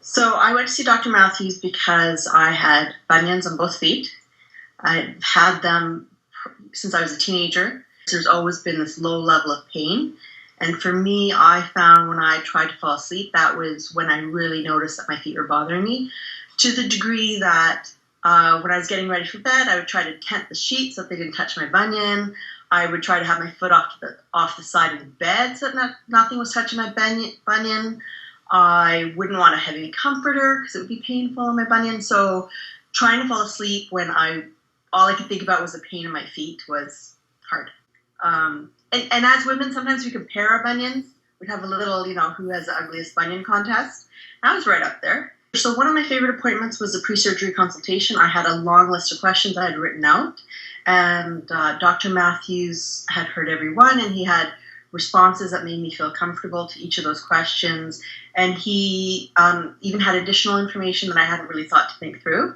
So I went to see Dr. Matthews because I had bunions on both feet. I've had them since I was a teenager. There's always been this low level of pain. And for me, I found when I tried to fall asleep, that was when I really noticed that my feet were bothering me, to the degree that when I was getting ready for bed, I would try to tent the sheets so that they didn't touch my bunion. I would try to have my foot off the side of the bed so that nothing was touching my bunion. I wouldn't want a heavy comforter because it would be painful on my bunion. So trying to fall asleep when all I could think about was the pain in my feet was hard. And as women, sometimes we compare our bunions. We'd have a little, who has the ugliest bunion contest. I was right up there. So one of my favorite appointments was a pre-surgery consultation. I had a long list of questions I had written out. And Dr. Matthews had heard every one, and he had responses that made me feel comfortable to each of those questions. And he even had additional information that I hadn't really thought to think through.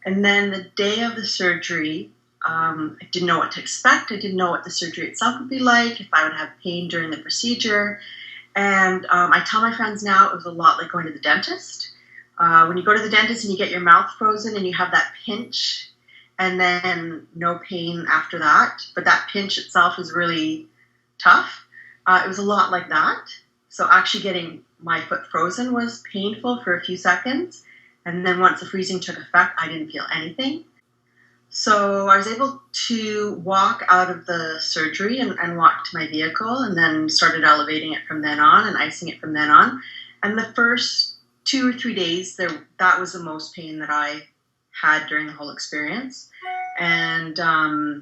And then the day of the surgery, I didn't know what to expect. I didn't know what the surgery itself would be like, if I would have pain during the procedure. And I tell my friends now it was a lot like going to the dentist. When you go to the dentist and you get your mouth frozen and you have that pinch and then no pain after that, but that pinch itself is really tough. It was a lot like that. So actually getting my foot frozen was painful for a few seconds. And then once the freezing took effect, I didn't feel anything. So I was able to walk out of the surgery and walk to my vehicle, and then started elevating it from then on and icing it from then on. And the first 2 or 3 days, that was the most pain that I had during the whole experience. And I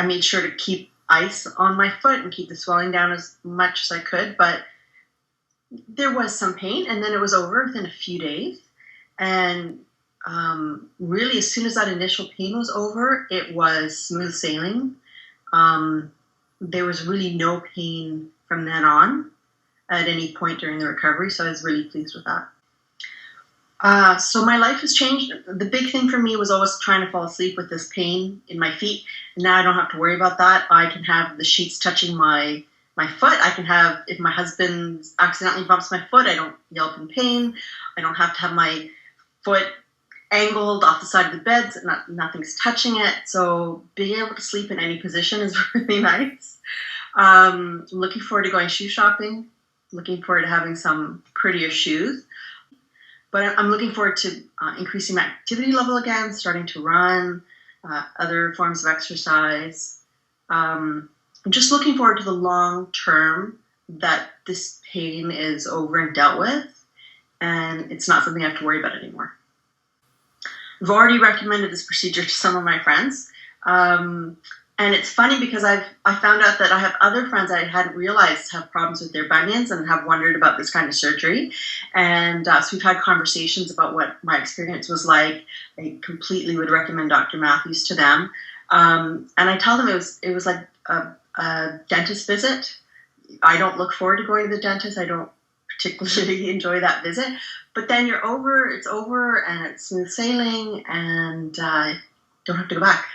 made sure to keep ice on my foot and keep the swelling down as much as I could, but there was some pain, and then it was over within a few days. And really, as soon as that initial pain was over, it was smooth sailing. There was really no pain from then on at any point during the recovery, so I was really pleased with that. So my life has changed. The big thing for me was always trying to fall asleep with this pain in my feet. Now I don't have to worry about that. I can have the sheets touching my foot. I can have, if my husband accidentally bumps my foot, I don't yelp in pain. I don't have to have my foot angled off the side of the bed so nothing's touching it. So being able to sleep in any position is really nice. I'm looking forward to going shoe shopping. Looking forward to having some prettier shoes. But I'm looking forward to increasing my activity level again, starting to run, other forms of exercise. I'm just looking forward to the long term that this pain is over and dealt with, and it's not something I have to worry about anymore. I've already recommended this procedure to some of my friends. And it's funny because I found out that I have other friends I hadn't realized have problems with their bunions and have wondered about this kind of surgery. And so we've had conversations about what my experience was like. I completely would recommend Dr. Matthews to them. And I tell them it was like a dentist visit. I don't look forward to going to the dentist. I don't particularly enjoy that visit. But then it's over, and it's smooth sailing, and don't have to go back.